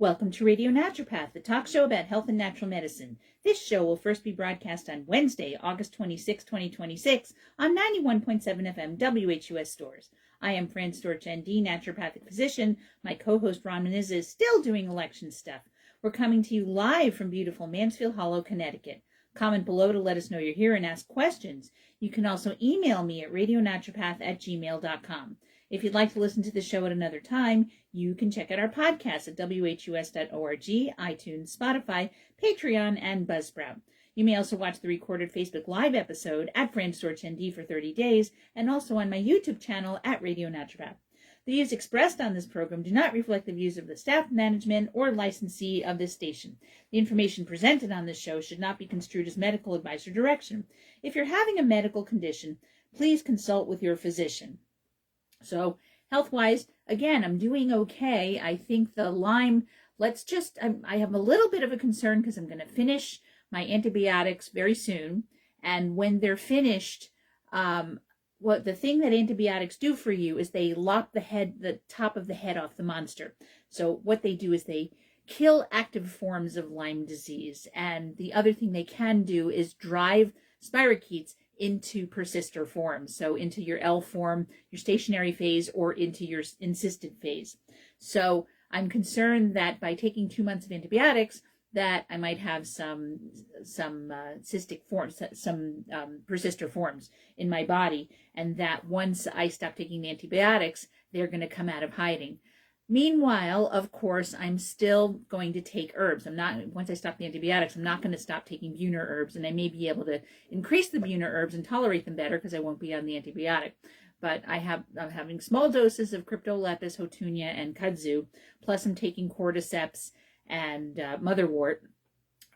Welcome to Radio Naturopath, the talk show about health and natural medicine. This show will first be broadcast on Wednesday, August 26, 2026, on 91.7 FM WHUS stores. I am Fran Storch, ND, naturopathic physician. My co-host Ron Menezes is still doing election stuff. We're coming to you live from beautiful Mansfield Hollow, Connecticut. Comment below to let us know you're here and ask questions. You can also email me at radionaturopath@gmail.com. If you'd like to listen to the show at another time, you can check out our podcast at whus.org, iTunes, Spotify, Patreon, and Buzzsprout. You may also watch the recorded Facebook Live episode at Fran Storch ND for 30 days, and also on my YouTube channel at Radio Naturopath. The views expressed on this program do not reflect the views of the staff, management, or licensee of this station. The information presented on this show should not be construed as medical advice or direction. If you're having a medical condition, please consult with your physician. So health-wise, again, I'm doing okay. I think the Lyme, I have a little bit of a concern because I'm going to finish my antibiotics very soon. And when they're finished, the thing that antibiotics do for you is they lop the top of the head off the monster. So what they do is they kill active forms of Lyme disease. And the other thing they can do is drive spirochetes into persister forms, so into your L form, your stationary phase, or into your encysted phase. So I'm concerned that by taking 2 months of antibiotics, that I might have some cystic forms, some persister forms in my body, and that once I stop taking the antibiotics, they're going to come out of hiding. Meanwhile, of course, I'm still going to take herbs. Once I stop the antibiotics, I'm not going to stop taking Buhner herbs, and I may be able to increase the Buhner herbs and tolerate them better because I won't be on the antibiotic. But I'm having small doses of Cryptolepis, Hotunia, and Kudzu, plus I'm taking cordyceps and motherwort,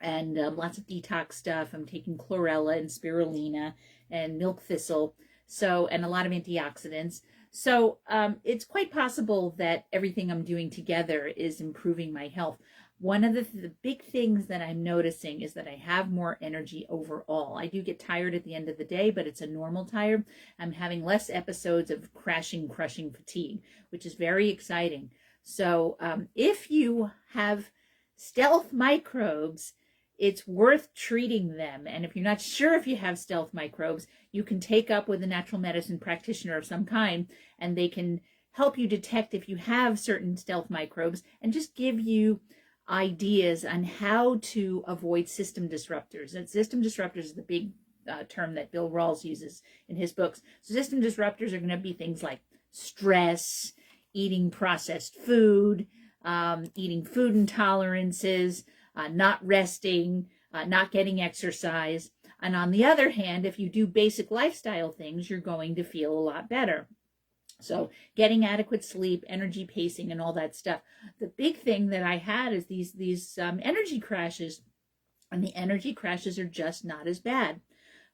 and lots of detox stuff. I'm taking chlorella and spirulina and milk thistle, and a lot of antioxidants. So it's quite possible that everything I'm doing together is improving my health. One of the big things that I'm noticing is that I have more energy overall. I do get tired at the end of the day, but it's a normal tired. I'm having less episodes of crushing fatigue, which is very exciting. So if you have stealth microbes, it's worth treating them. And if you're not sure if you have stealth microbes, you can take up with a natural medicine practitioner of some kind, and they can help you detect if you have certain stealth microbes and just give you ideas on how to avoid system disruptors. And system disruptors is the big term that Bill Rawls uses in his books. So system disruptors are going to be things like stress, eating processed food, eating food intolerances, not resting, not getting exercise. And on the other hand, if you do basic lifestyle things, you're going to feel a lot better. So getting adequate sleep, energy pacing, and all that stuff. The big thing that I had is these energy crashes, and the energy crashes are just not as bad,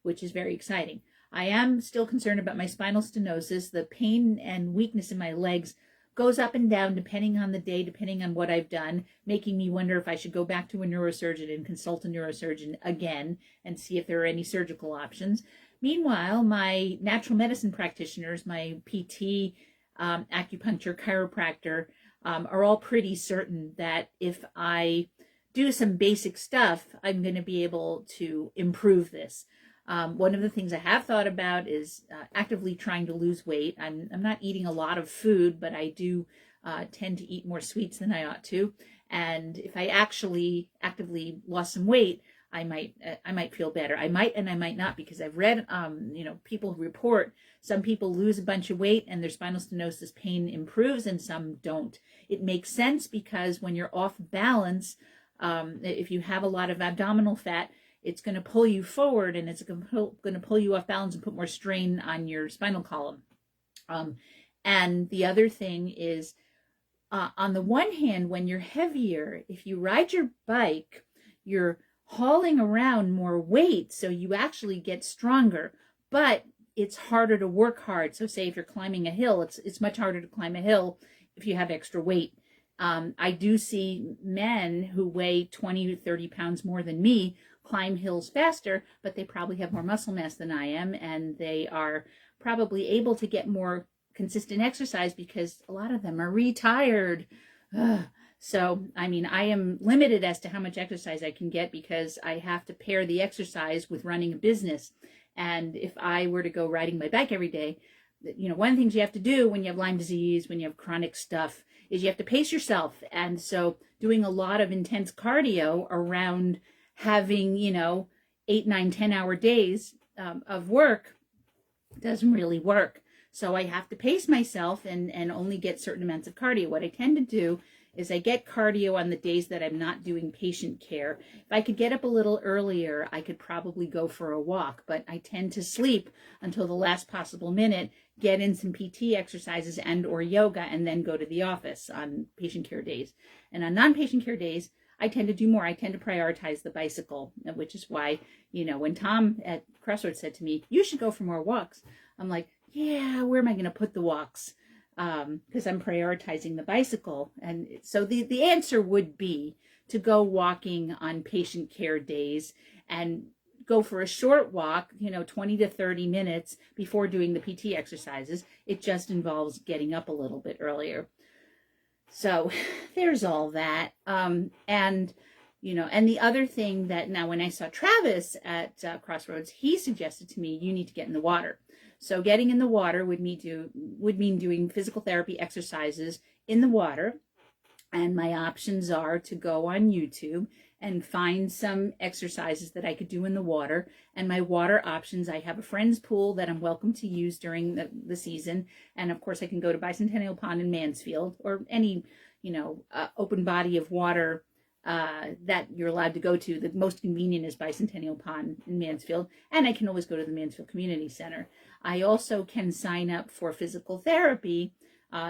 which is very exciting. I am still concerned about my spinal stenosis. The pain and weakness in my legs goes up and down depending on the day, depending on what I've done, making me wonder if I should go back to a neurosurgeon and consult a neurosurgeon again and see if there are any surgical options. Meanwhile, my natural medicine practitioners, my PT, acupuncture, chiropractor, are all pretty certain that if I do some basic stuff, I'm going to be able to improve this. One of the things I have thought about is actively trying to lose weight. I'm not eating a lot of food, but I do tend to eat more sweets than I ought to. And if I actually actively lost some weight, I might feel better. I might and I might not, because I've read, people report some people lose a bunch of weight and their spinal stenosis pain improves and some don't. It makes sense because when you're off balance, if you have a lot of abdominal fat, it's going to pull you forward and it's going to pull you off balance and put more strain on your spinal column. And the other thing is, on the one hand, when you're heavier, if you ride your bike, you're hauling around more weight, so you actually get stronger, but it's harder to work hard. So say if you're climbing a hill, it's much harder to climb a hill if you have extra weight. I do see men who weigh 20 to 30 pounds more than me climb hills faster, but they probably have more muscle mass than I am, and they are probably able to get more consistent exercise because a lot of them are retired. So, I mean, I am limited as to how much exercise I can get because I have to pair the exercise with running a business. And if I were to go riding my bike every day, one of the things you have to do when you have Lyme disease, when you have chronic stuff, is you have to pace yourself. And so doing a lot of intense cardio around having, 8, 9, 10-hour days of work doesn't really work. So I have to pace myself and only get certain amounts of cardio. What I tend to do is I get cardio on the days that I'm not doing patient care. If I could get up a little earlier, I could probably go for a walk, but I tend to sleep until the last possible minute, get in some PT exercises and or yoga, and then go to the office on patient care days. And on non-patient care days, I tend to do more. I tend to prioritize the bicycle, which is why, when Tom at Crossroads said to me, you should go for more walks, I'm like, yeah, where am I going to put the walks? Because I'm prioritizing the bicycle. And so the answer would be to go walking on patient care days and go for a short walk, 20 to 30 minutes before doing the PT exercises. It just involves getting up a little bit earlier. So there's all that. And the other thing that now when I saw Travis at Crossroads, he suggested to me, you need to get in the water. So getting in the water would mean doing physical therapy exercises in the water. And my options are to go on YouTube and find some exercises that I could do in the water. And my water options, I have a friend's pool that I'm welcome to use during the season. And of course I can go to Bicentennial Pond in Mansfield or any, open body of water that you're allowed to go to. The most convenient is Bicentennial Pond in Mansfield. And I can always go to the Mansfield Community Center. I also can sign up for physical therapy.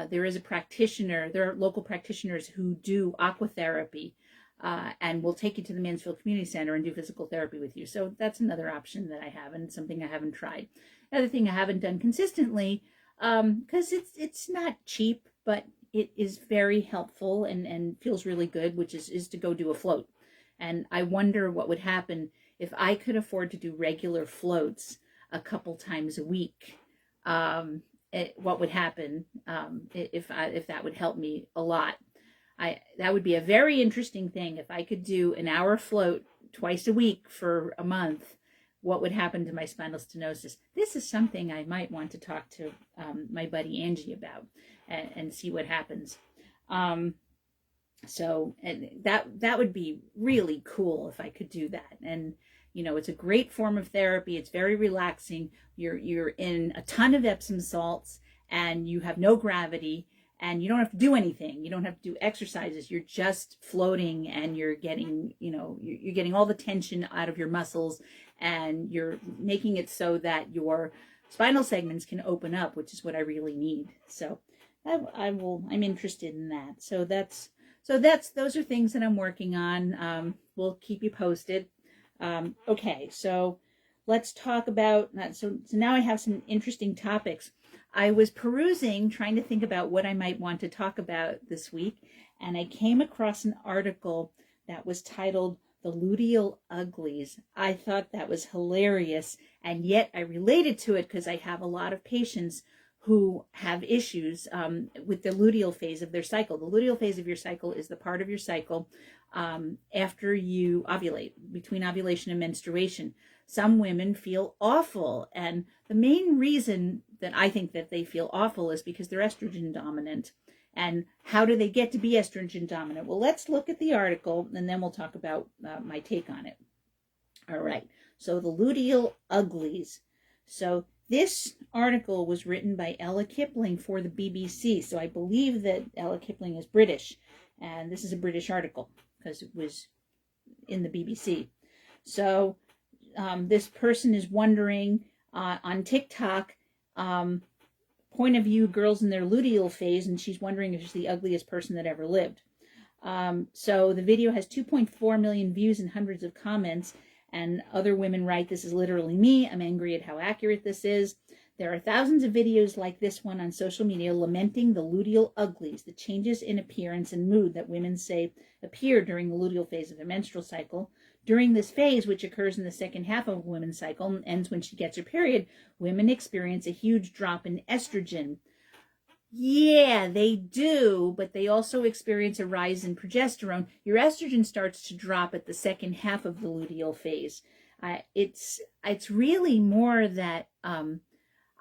There is a practitioner, there are local practitioners who do aquatherapy and will take you to the Mansfield Community Center and do physical therapy with you. So that's another option that I have and something I haven't tried. Another thing I haven't done consistently, because it's not cheap, but it is very helpful and feels really good, which is to go do a float. And I wonder what would happen if I could afford to do regular floats a couple times a week. What would happen if that would help me a lot. That would be a very interesting thing. If I could do an hour float twice a week for a month, what would happen to my spinal stenosis? This is something I might want to talk to my buddy Angie about and see what happens. So that would be really cool if I could do that. And it's a great form of therapy. It's very relaxing. You're in a ton of Epsom salts and you have no gravity and you don't have to do anything. You don't have to do exercises. You're just floating and you're getting, you're getting all the tension out of your muscles and you're making it so that your spinal segments can open up, which is what I really need. So I'm interested in that. So those are things that I'm working on. We'll keep you posted. Okay, so let's talk about, so now I have some interesting topics. I was perusing, trying to think about what I might want to talk about this week, and I came across an article that was titled The LUTEAL Uglies. I thought that was hilarious, and yet I related to it because I have a lot of patients who have issues with the luteal phase of their cycle. The luteal phase of your cycle is the part of your cycle after you ovulate, between ovulation and menstruation. Some women feel awful, and the main reason that I think that they feel awful is because they're estrogen dominant. And how do they get to be estrogen dominant? Well, let's look at the article, and then we'll talk about my take on it. All right, so the LUTEAL Uglies. So this article was written by Ella Kipling for the BBC. So I believe that Ella Kipling is British, and this is a British article because it was in the BBC. So this person is wondering on TikTok, point of view, girls in their luteal phase, and she's wondering if she's the ugliest person that ever lived. So the video has 2.4 million views and hundreds of comments, and other women write, "This is literally me. I'm angry at how accurate this is." There are thousands of videos like this one on social media lamenting the luteal uglies, the changes in appearance and mood that women say appear during the luteal phase of their menstrual cycle. During this phase, which occurs in the second half of a woman's cycle and ends when she gets her period, women experience a huge drop in estrogen. Yeah, they do, but they also experience a rise in progesterone. Your estrogen starts to drop at the second half of the luteal phase. It's really more that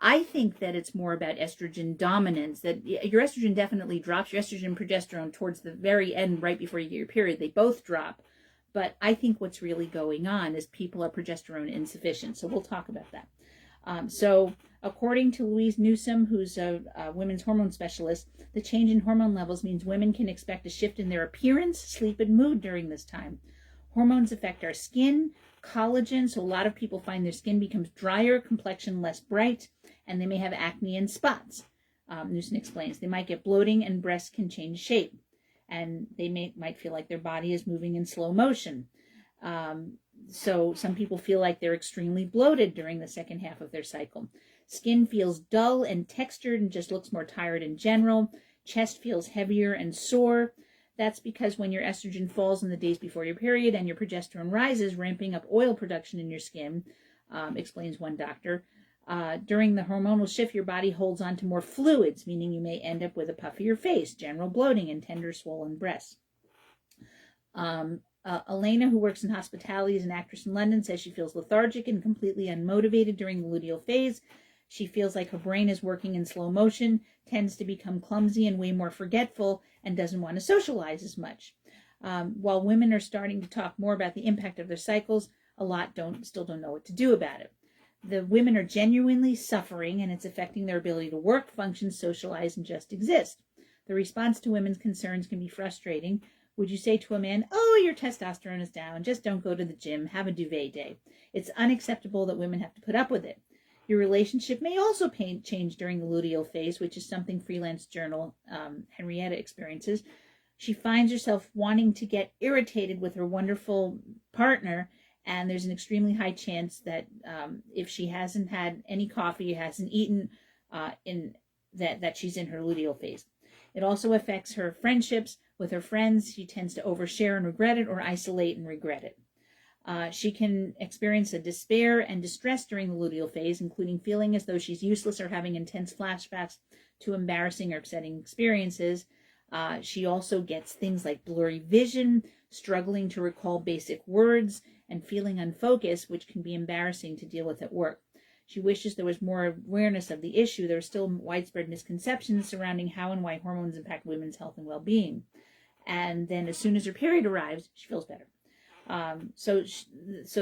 I think that it's more about estrogen dominance, that your estrogen definitely drops, your estrogen and progesterone towards the very end, right before you get your period, they both drop. But I think what's really going on is people are progesterone insufficient. So we'll talk about that. So according to Louise Newsom, who's a women's hormone specialist, the change in hormone levels means women can expect a shift in their appearance, sleep, and mood during this time. Hormones affect our skin, collagen, so a lot of people find their skin becomes drier, complexion less bright, and they may have acne and spots. Newsom explains they might get bloating and breasts can change shape, and they might feel like their body is moving in slow motion. So some people feel like they're extremely bloated during the second half of their cycle. Skin feels dull and textured and just looks more tired in general. Chest feels heavier and sore. That's because when your estrogen falls in the days before your period and your progesterone rises, ramping up oil production in your skin, explains one doctor. During the hormonal shift, your body holds on to more fluids, meaning you may end up with a puffier face, general bloating, and tender swollen breasts. Elena, who works in hospitality as an actress in London, says she feels lethargic and completely unmotivated during the luteal phase. She feels like her brain is working in slow motion, tends to become clumsy and way more forgetful, and doesn't want to socialize as much. While women are starting to talk more about the impact of their cycles, a lot still don't know what to do about it. The women are genuinely suffering, and it's affecting their ability to work, function, socialize, and just exist. The response to women's concerns can be frustrating. Would you say to a man, oh, your testosterone is down, just don't go to the gym, have a duvet day? It's unacceptable that women have to put up with it. Your relationship may also change during the luteal phase, which is something freelance journal Henrietta experiences. She finds herself wanting to get irritated with her wonderful partner, and there's an extremely high chance that if she hasn't had any coffee, hasn't eaten, that she's in her luteal phase. It also affects her friendships with her friends. She tends to overshare and regret it, or isolate and regret it. She can experience a despair and distress during the luteal phase, including feeling as though she's useless or having intense flashbacks to embarrassing or upsetting experiences. She also gets things like blurry vision, struggling to recall basic words, and feeling unfocused, which can be embarrassing to deal with at work. She wishes there was more awareness of the issue. There are still widespread misconceptions surrounding how and why hormones impact women's health and well-being. And then as soon as her period arrives, she feels better. So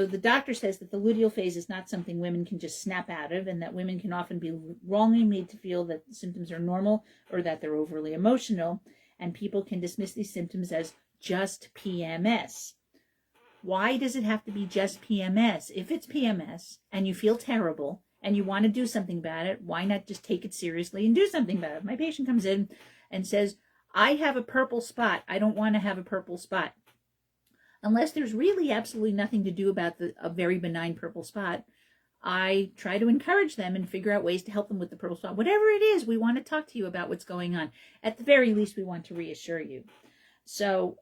the doctor says that the luteal phase is not something women can just snap out of, and that women can often be wrongly made to feel that the symptoms are normal or that they're overly emotional, and people can dismiss these symptoms as just PMS. Why does it have to be just PMS? If it's PMS and you feel terrible and you want to do something about it, why not just take it seriously and do something about it? My patient comes in and says, I have a purple spot. I don't want to have a purple spot. Unless there's really absolutely nothing to do about a very benign purple spot, I try to encourage them and figure out ways to help them with the purple spot. Whatever it is, we want to talk to you about what's going on. At the very least, we want to reassure you. So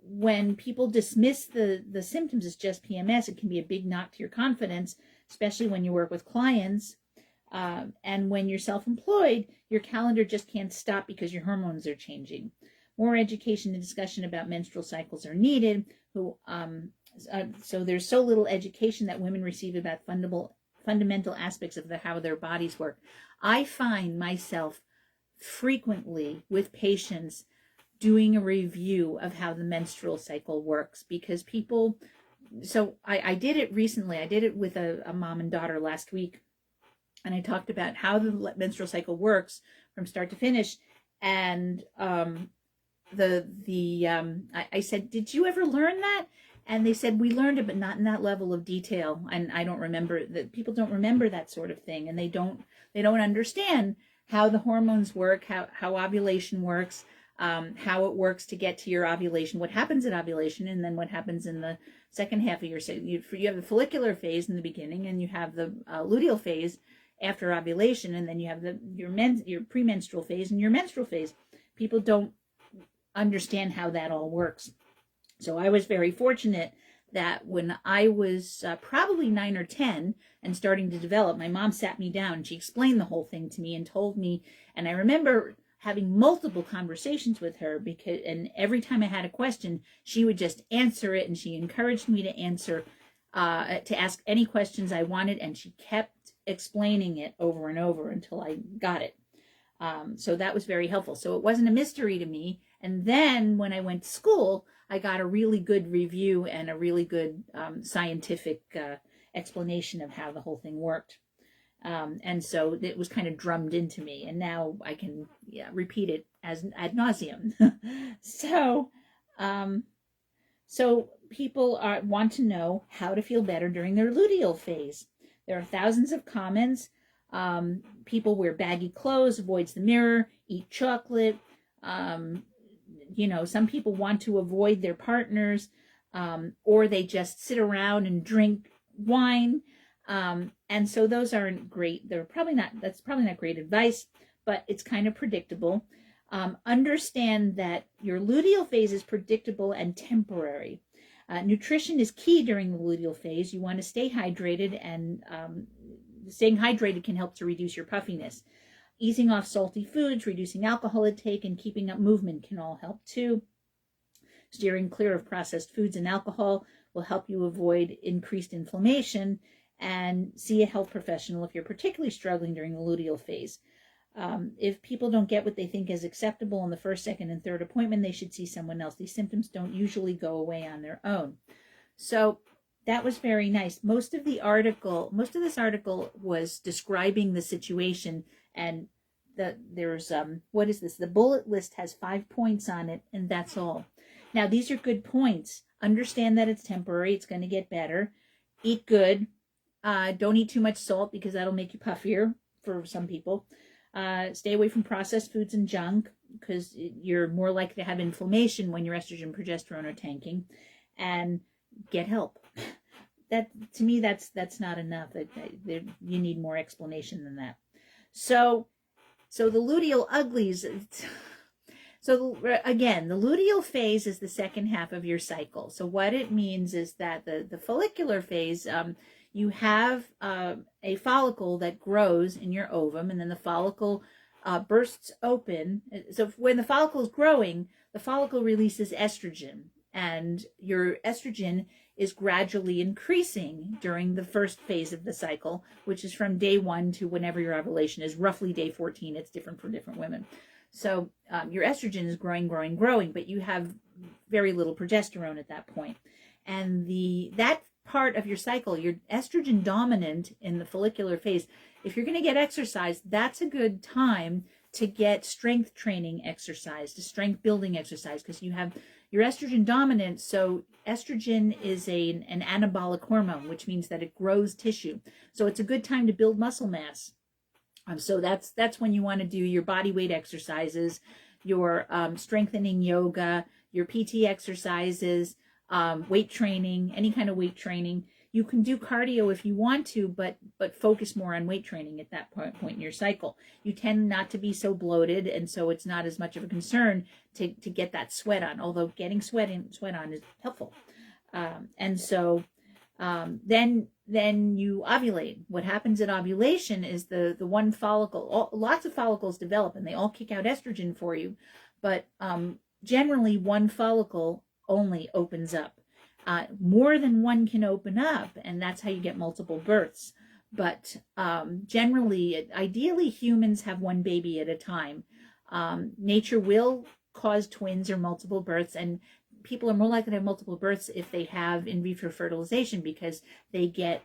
when people dismiss the symptoms as just PMS, it can be a big knock to your confidence, especially when you work with clients. And when you're self-employed, your calendar just can't stop because your hormones are changing. More education and discussion about menstrual cycles are needed. So there's so little education that women receive about fundamental aspects of how their bodies work. I find myself frequently with patients doing a review of how the menstrual cycle works, because people, so I did it recently. I did it with a mom and daughter last week, and I talked about how the menstrual cycle works from start to finish. And I said, did you ever learn that? And they said, we learned it, but not in that level of detail. And I don't remember that. People don't remember that sort of thing, and they don't understand how the hormones work, how ovulation works, how it works to get to your ovulation, what happens at ovulation, and then what happens in the second half of your cycle. You have the follicular phase in the beginning, and you have the luteal phase after ovulation, and then you have your premenstrual phase and your menstrual phase. People don't understand how that all works. So I was very fortunate that when I was probably 9 or 10 and starting to develop, my mom sat me down and she explained the whole thing to me and told me, and I remember having multiple conversations with her and every time I had a question, she would just answer it, and she encouraged me to to ask any questions I wanted, and she kept explaining it over and over until I got it. So that was very helpful. So it wasn't a mystery to me. And then when I went to school, I got a really good review and a really good scientific explanation of how the whole thing worked. And so it was kind of drummed into me, and now I can repeat it as ad nauseum. So people want to know how to feel better during their luteal phase. There are thousands of comments. People wear baggy clothes, avoids the mirror, eat chocolate. Some people want to avoid their partners, or they just sit around and drink wine. And so those aren't great. That's probably not great advice, but it's kind of predictable. Understand that your luteal phase is predictable and temporary. Nutrition is key during the luteal phase. You want to stay hydrated, and staying hydrated can help to reduce your puffiness. Easing off salty foods, reducing alcohol intake, and keeping up movement can all help too. Steering clear of processed foods and alcohol will help you avoid increased inflammation. And see a health professional if you're particularly struggling during the luteal phase. If people don't get what they think is acceptable in the first, second, and third appointment, they should see someone else. These symptoms don't usually go away on their own. So that was very nice. Most of this article was describing the situation, and there's what is this? The bullet list has 5 points on it, and that's all. Now, these are good points. Understand that it's temporary. It's going to get better. Eat good. Don't eat too much salt because that'll make you puffier for some people. Stay away from processed foods and junk because you're more likely to have inflammation when your estrogen and progesterone are tanking. And get help. That, to me, that's not enough. You need more explanation than that. So the luteal uglies. So again, the luteal phase is the second half of your cycle. So what it means is that the follicular phase, you have a follicle that grows in your ovum, and then the follicle bursts open. So when the follicle is growing, the follicle releases estrogen, and your estrogen is gradually increasing during the first phase of the cycle, which is from day 1 to whenever your ovulation is, roughly day 14. It's different for different women. So your estrogen is growing, but you have very little progesterone at that point. And that part of your cycle, you're estrogen dominant in the follicular phase. If you're going to get exercise, that's a good time to get strength training exercise, to strength building exercise, because you have your estrogen dominant. So estrogen is an anabolic hormone, which means that it grows tissue. So it's a good time to build muscle mass. So that's when you want to do your body weight exercises, your strengthening yoga, your PT exercises, weight training, any kind of weight training. You can do cardio if you want to, but focus more on weight training at that point in your cycle. You tend not to be so bloated, and so it's not as much of a concern to get that sweat on, although getting sweat on is helpful. Then you ovulate. What happens at ovulation is the one follicle, lots of follicles develop, and they all kick out estrogen for you, but generally one follicle only opens up. More than one can open up, and that's how you get multiple births. But generally, ideally, humans have one baby at a time. Nature will cause twins or multiple births, and people are more likely to have multiple births if they have in vitro fertilization, because they get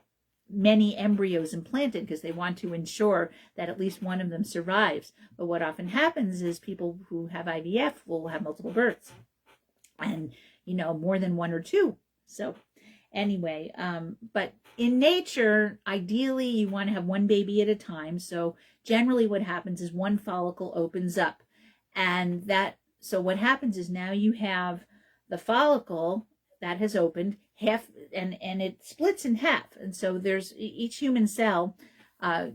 many embryos implanted because they want to ensure that at least one of them survives. But what often happens is people who have IVF will have multiple births, and more than one or two. So anyway, but in nature, ideally you want to have one baby at a time. So generally what happens is one follicle opens up, and so what happens is now you have the follicle that has opened half, and it splits in half. And so there's each human cell,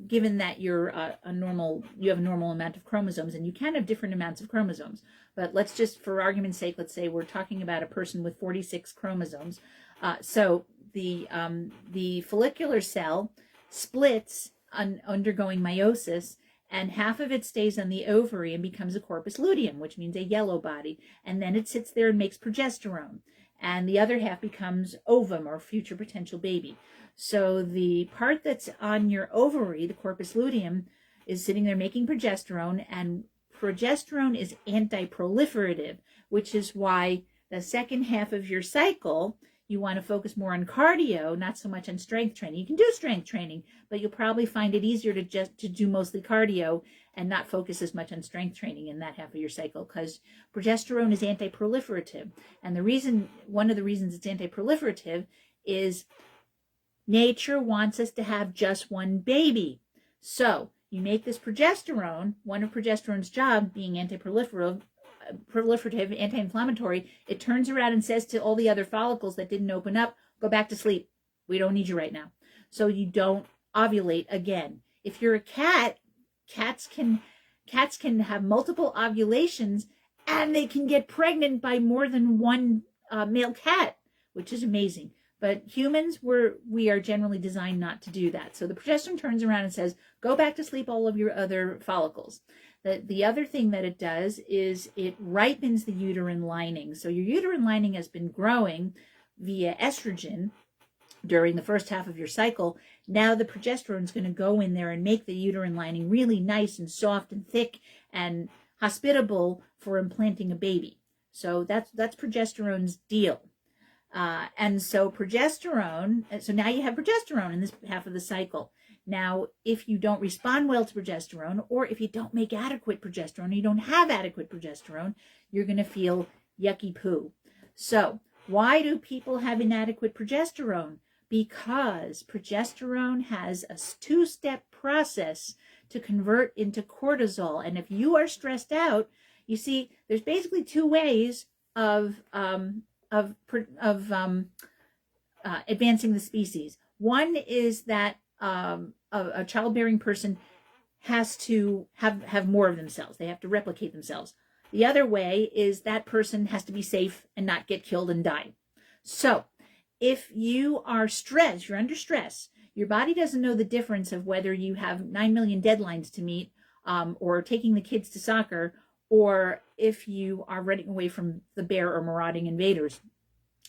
given that you have a normal amount of chromosomes, and you can have different amounts of chromosomes. But let's just, for argument's sake, let's say we're talking about a person with 46 chromosomes. So the follicular cell splits undergoing meiosis, and half of it stays on the ovary and becomes a corpus luteum, which means a yellow body, and then it sits there and makes progesterone, and the other half becomes ovum, or future potential baby. So the part that's on your ovary, the corpus luteum, is sitting there making progesterone, and progesterone is anti-proliferative, which is why the second half of your cycle, you want to focus more on cardio, not so much on strength training. You can do strength training, but you'll probably find it easier to do mostly cardio and not focus as much on strength training in that half of your cycle, because progesterone is anti-proliferative. And one of the reasons it's anti-proliferative is nature wants us to have just one baby. So you make this progesterone, one of progesterone's job being anti-proliferative, anti-inflammatory, it turns around and says to all the other follicles that didn't open up, go back to sleep. We don't need you right now. So you don't ovulate again. If you're a cat, cats can have multiple ovulations, and they can get pregnant by more than one male cat, which is amazing. But humans, we are generally designed not to do that. So the progesterone turns around and says, go back to sleep, all of your other follicles. The other thing that it does is it ripens the uterine lining. So your uterine lining has been growing via estrogen during the first half of your cycle. Now the progesterone is going to go in there and make the uterine lining really nice and soft and thick and hospitable for implanting a baby. So that's progesterone's deal. And so progesterone, so now you have progesterone in this half of the cycle. Now, if you don't respond well to progesterone, or if you don't make adequate progesterone, you don't have adequate progesterone, you're going to feel yucky poo. So why do people have inadequate progesterone? Because progesterone has a two-step process to convert into cortisol. And if you are stressed out, you see, there's basically two ways of advancing the species. One is that a childbearing person has to have more of themselves. They have to replicate themselves. The other way is that person has to be safe and not get killed and die. So if you are stressed, you're under stress, your body doesn't know the difference of whether you have 9 million deadlines to meet, or taking the kids to soccer, or if you are running away from the bear or marauding invaders.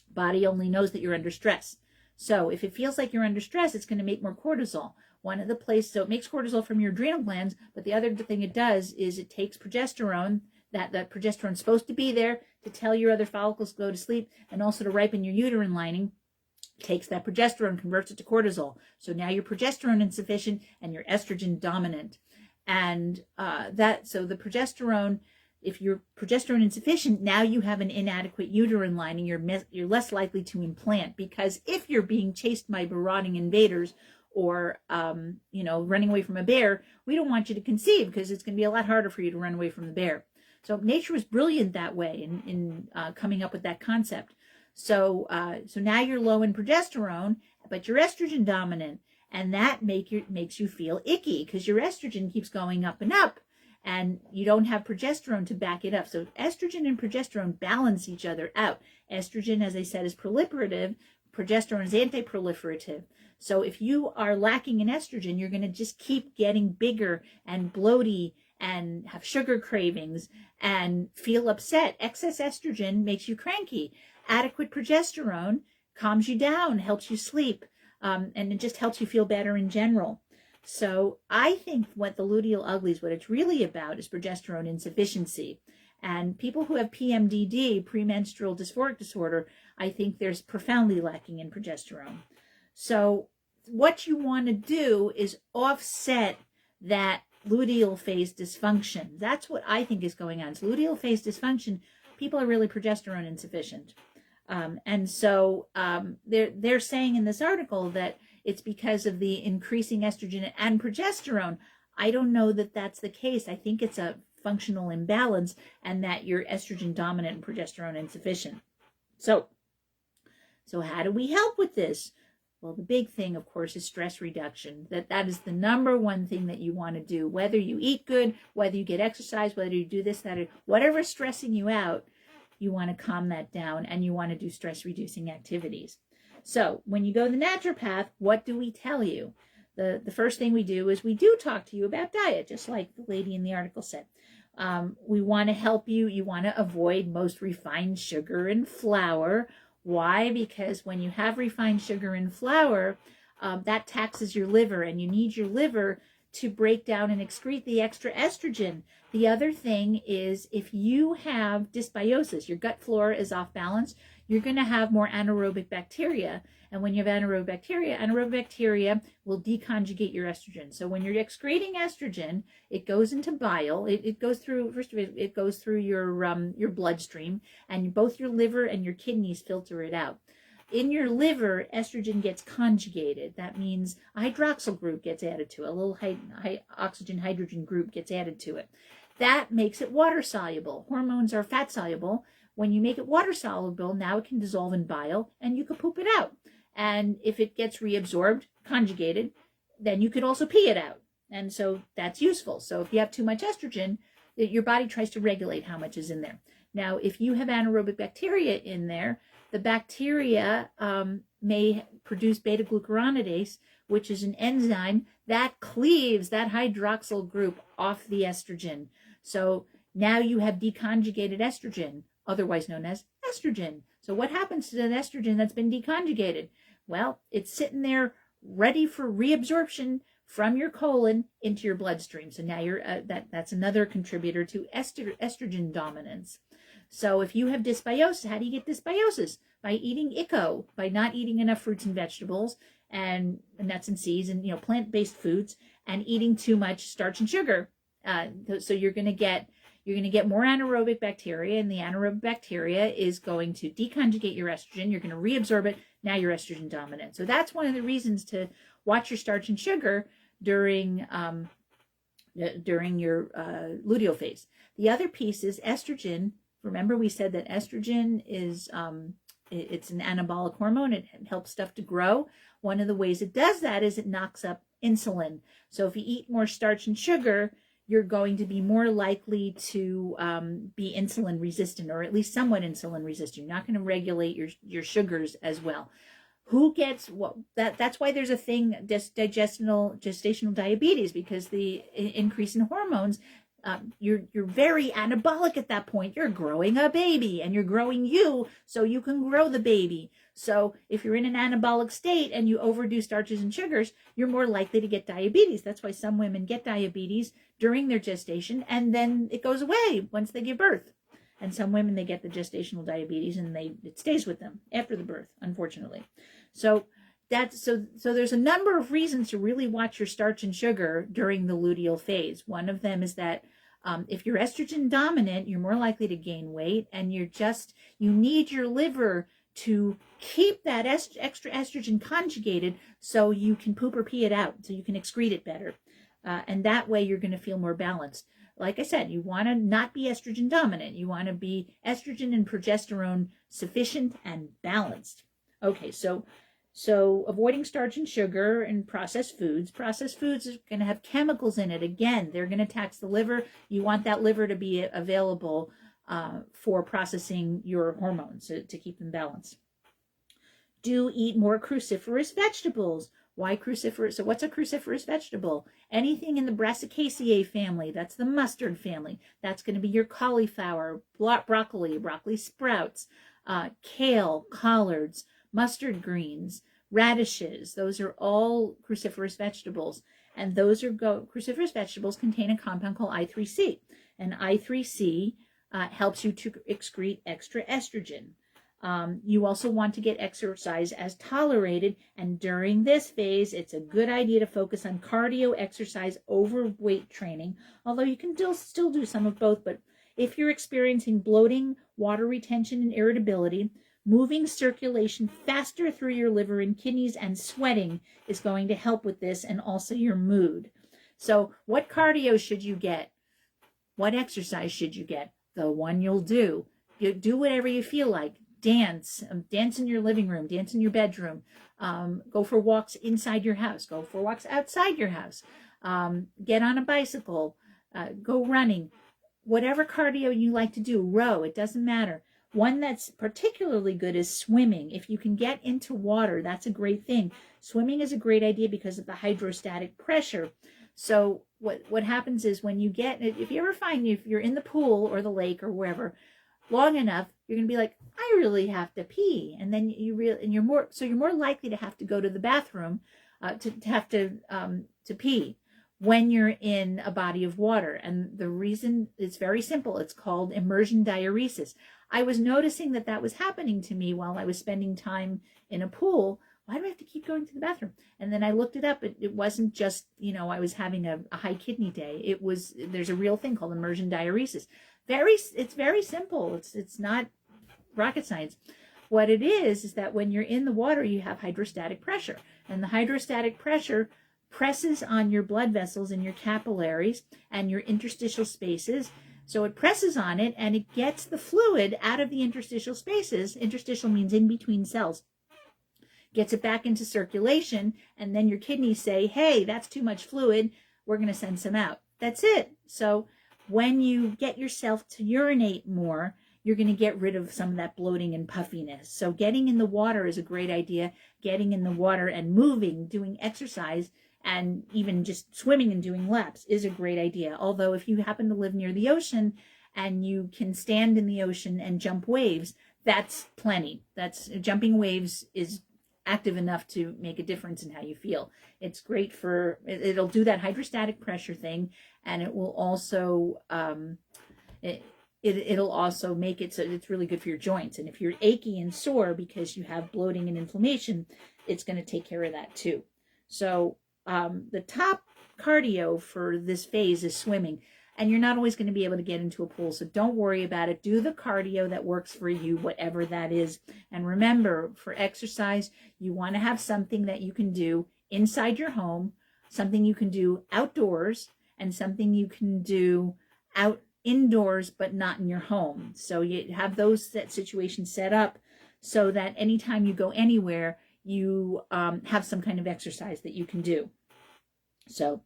Body only knows that you're under stress. So if it feels like you're under stress, it's going to make more cortisol. So it makes cortisol from your adrenal glands, but the other thing it does is it takes progesterone, that progesterone's supposed to be there to tell your other follicles to go to sleep, and also to ripen your uterine lining, takes that progesterone, converts it to cortisol. So now you're progesterone insufficient and you're estrogen dominant. And so the progesterone, if you're progesterone insufficient, now you have an inadequate uterine lining. You're less likely to implant, because if you're being chased by marauding invaders, or running away from a bear, we don't want you to conceive, because it's going to be a lot harder for you to run away from the bear. So nature was brilliant that way in coming up with that concept. So now you're low in progesterone, but you're estrogen dominant, and that makes you feel icky, because your estrogen keeps going up and up, and you don't have progesterone to back it up. So estrogen and progesterone balance each other out. Estrogen, as I said, is proliferative. Progesterone is anti-proliferative. So if you are lacking in estrogen, you're going to just keep getting bigger and bloaty and have sugar cravings and feel upset. Excess estrogen makes you cranky. Adequate progesterone calms you down, helps you sleep, and it just helps you feel better in general. So I think what the luteal uglies, what it's really about, is progesterone insufficiency. And people who have PMDD, premenstrual dysphoric disorder, I think there's profoundly lacking in progesterone. So what you want to do is offset that luteal phase dysfunction. That's what I think is going on. So luteal phase dysfunction, people are really progesterone insufficient. And so they're saying in this article that it's because of the increasing estrogen and progesterone. I don't know that that's the case. I think it's a functional imbalance, and that you're estrogen dominant and progesterone insufficient. So how do we help with this? Well, the big thing, of course, is stress reduction. That is the number one thing that you want to do. Whether you eat good, whether you get exercise, whether you do this, that, or whatever's stressing you out, you want to calm that down, and you want to do stress reducing activities. So when you go to the naturopath, what do we tell you? The first thing we do is we do talk to you about diet, just like the lady in the article said. We want to help you. You want to avoid most refined sugar and flour. Why? Because when you have refined sugar and flour, that taxes your liver, and you need your liver to break down and excrete the extra estrogen. The other thing is, if you have dysbiosis, your gut flora is off balance, you're going to have more anaerobic bacteria. And when you have anaerobic bacteria will deconjugate your estrogen. So when you're excreting estrogen, it goes into bile. It goes through, first of all, it goes through your bloodstream, and both your liver and your kidneys filter it out. In your liver, estrogen gets conjugated. That means a hydroxyl group gets added to it. A little oxygen-hydrogen group gets added to it. That makes it water soluble. Hormones are fat soluble. When you make it water soluble, now it can dissolve in bile, and you can poop it out. And if it gets reabsorbed, conjugated, then you could also pee it out. And so that's useful. So if you have too much estrogen, your body tries to regulate how much is in there. Now, if you have anaerobic bacteria in there, the bacteria may produce beta-glucuronidase, which is an enzyme that cleaves that hydroxyl group off the estrogen. So now you have deconjugated estrogen, otherwise known as estrogen. So what happens to that estrogen that's been deconjugated? Well, it's sitting there ready for reabsorption from your colon into your bloodstream. So now you're that's another contributor to estrogen dominance. So if you have dysbiosis, how do you get dysbiosis? By eating ICO, by not eating enough fruits and vegetables and nuts and seeds and plant-based foods, and eating too much starch and sugar. So you're going to get more anaerobic bacteria, and the anaerobic bacteria is going to deconjugate your estrogen. You're going to reabsorb it. Now you're estrogen dominant. So that's one of the reasons to watch your starch and sugar during your luteal phase. The other piece is estrogen. Remember, we said that estrogen is it's an anabolic hormone. It helps stuff to grow. One of the ways it does that is it knocks up insulin. So if you eat more starch and sugar, you're going to be more likely to be insulin resistant, or at least somewhat insulin resistant. You're not going to regulate your sugars as well. Who gets what? That's why there's a thing, gestational diabetes, because the increase in hormones. You're very anabolic at that point. You're growing a baby, and you're growing you so you can grow the baby. So if you're in an anabolic state and you overdo starches and sugars, you're more likely to get diabetes. That's why some women get diabetes during their gestation, and then it goes away once they give birth. And some women, they get the gestational diabetes and it stays with them after the birth, unfortunately. So there's a number of reasons to really watch your starch and sugar during the luteal phase. One of them is that if you're estrogen dominant, you're more likely to gain weight, and you need your liver to keep that extra estrogen conjugated so you can poop or pee it out, so you can excrete it better. And that way you're going to feel more balanced. Like I said, you want to not be estrogen dominant. You want to be estrogen and progesterone sufficient and balanced. Okay, so avoiding starch and sugar and processed foods. Processed foods are going to have chemicals in it. Again, they're going to tax the liver. You want that liver to be available for processing your hormones to keep them balanced. Do eat more cruciferous vegetables. Why cruciferous? So what's a cruciferous vegetable? Anything in the Brassicaceae family. That's the mustard family. That's going to be your cauliflower, broccoli sprouts, kale, collards, mustard greens, radishes. Those are all cruciferous vegetables. And those are cruciferous vegetables contain a compound called I3C. And I3C helps you to excrete extra estrogen. You also want to get exercise as tolerated, and during this phase, it's a good idea to focus on cardio exercise over weight training, although you can still do some of both. But if you're experiencing bloating, water retention, and irritability, moving circulation faster through your liver and kidneys and sweating is going to help with this, and also your mood. So what cardio should you get? What exercise should you get? The one you'll do. You do whatever you feel like. Dance in your living room, dance in your bedroom, go for walks inside your house, go for walks outside your house, get on a bicycle, go running, whatever cardio you like to do, row, it doesn't matter. One that's particularly good is swimming. If you can get into water, that's a great thing. Swimming is a great idea because of the hydrostatic pressure. So what happens is when you get, if you ever find if you're in the pool or the lake or wherever long enough, you're going to be like, I really have to pee. And then you're more likely to have to go to the bathroom to have to pee when you're in a body of water. And the reason is very simple. It's called immersion diuresis. I was noticing that was happening to me while I was spending time in a pool. Why do I have to keep going to the bathroom? And then I looked it up. It wasn't just, I was having a high kidney day. There's a real thing called immersion diuresis. It's very simple. It's not rocket science. What it is that when you're in the water, you have hydrostatic pressure. And the hydrostatic pressure presses on your blood vessels and your capillaries and your interstitial spaces. So it presses on it and it gets the fluid out of the interstitial spaces. Interstitial means in between cells. Gets it back into circulation, and then your kidneys say, hey, that's too much fluid. We're going to send some out. That's it. So when you get yourself to urinate more, you're going to get rid of some of that bloating and puffiness. So getting in the water is a great idea. Getting in the water and moving, doing exercise, and even just swimming and doing laps is a great idea. Although if you happen to live near the ocean and you can stand in the ocean and jump waves, that's plenty. Jumping waves is active enough to make a difference in how you feel. It's great it'll do that hydrostatic pressure thing, and it will also, it'll also make it so it's really good for your joints. And if you're achy and sore because you have bloating and inflammation, it's going to take care of that too. So the top cardio for this phase is swimming, and you're not always going to be able to get into a pool, so don't worry about it. Do the cardio that works for you, whatever that is. And remember, for exercise, you want to have something that you can do inside your home, something you can do outdoors, and something you can do indoors but not in your home. So you have those situations set up so that anytime you go anywhere, you have some kind of exercise that you can do. So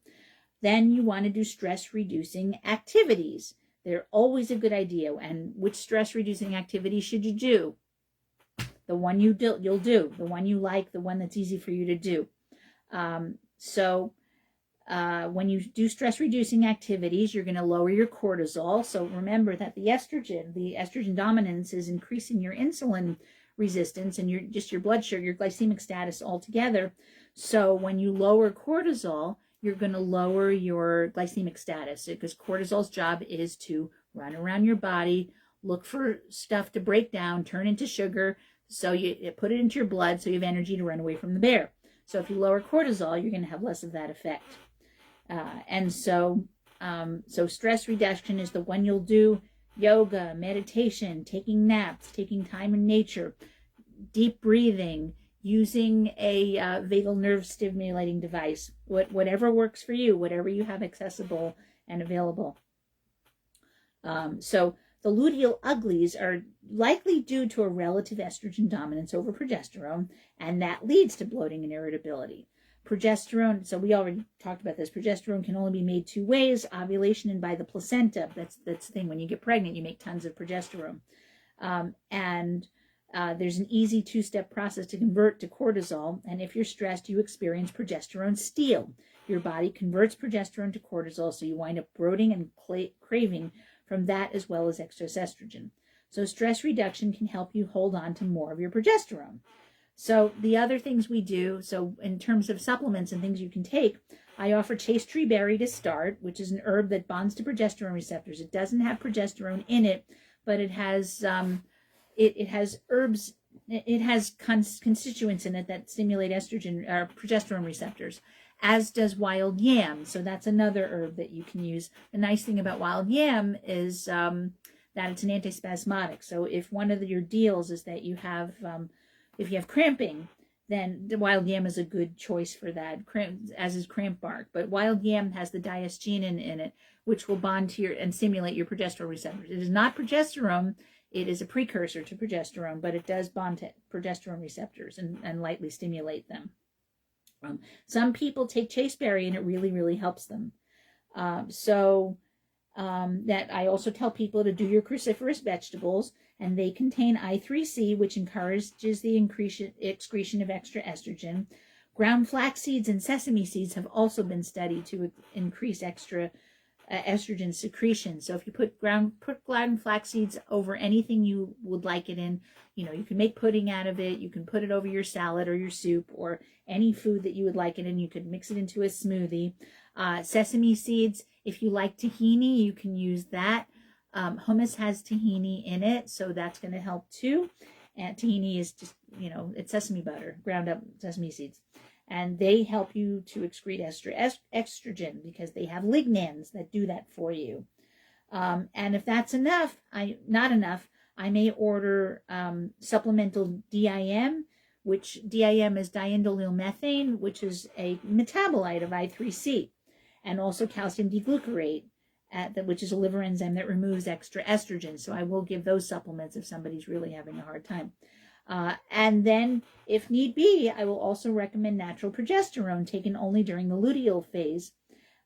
then you want to do stress-reducing activities. They're always a good idea. And which stress-reducing activity should you do? The one you'll do, the one you like, the one that's easy for you to do. When you do stress-reducing activities, you're going to lower your cortisol. So remember that the estrogen dominance is increasing your insulin resistance and your blood sugar, your glycemic status altogether. So when you lower cortisol, you're going to lower your glycemic status, because cortisol's job is to run around your body, look for stuff to break down, turn into sugar, so you put it into your blood so you have energy to run away from the bear. So if you lower cortisol, you're going to have less of that effect. So stress reduction is the one you'll do: yoga, meditation, taking naps, taking time in nature, deep breathing, using a vagal nerve stimulating device, whatever works for you, whatever you have accessible and available. So the luteal uglies are likely due to a relative estrogen dominance over progesterone, and that leads to bloating and irritability. Progesterone, so we already talked about this, progesterone can only be made two ways: ovulation and by the placenta. That's the thing. When you get pregnant, you make tons of progesterone. There's an easy two-step process to convert to cortisol, and if you're stressed, you experience progesterone steal. Your body converts progesterone to cortisol, so you wind up bloating and craving from that as well as excess estrogen. So stress reduction can help you hold on to more of your progesterone. So the other things we do, so in terms of supplements and things you can take, I offer chaste tree berry to start, which is an herb that bonds to progesterone receptors. It doesn't have progesterone in it, but it has herbs. It has constituents in it that stimulate estrogen or progesterone receptors, as does wild yam. So that's another herb that you can use. The nice thing about wild yam is that it's an antispasmodic. So if one of your deals is that you have if you have cramping, then the wild yam is a good choice for that, as is cramp bark. But wild yam has the diastenin in it, which will bond to and stimulate your progesterone receptors. It is not progesterone. It is a precursor to progesterone, but it does bond to progesterone receptors and lightly stimulate them. Some people take chasteberry and it really, really helps them. That I also tell people to do your cruciferous vegetables, and they contain I3C, which encourages the excretion of extra estrogen. Ground flax seeds and sesame seeds have also been studied to increase extra estrogen secretion. So if you put ground flax seeds over anything you would like it in, you can make pudding out of it. You can put it over your salad or your soup or any food that you would like it in. You could mix it into a smoothie. Sesame seeds, if you like tahini, you can use that. Hummus has tahini in it, so that's going to help too. And tahini is just, it's sesame butter, ground up sesame seeds. And they help you to excrete estrogen because they have lignans that do that for you. And if that's not enough, I may order supplemental DIM, which DIM is diindolyl methane, which is a metabolite of I3C, and also calcium deglucarate, which is a liver enzyme that removes extra estrogen. So I will give those supplements if somebody's really having a hard time. And then, if need be, I will also recommend natural progesterone taken only during the luteal phase.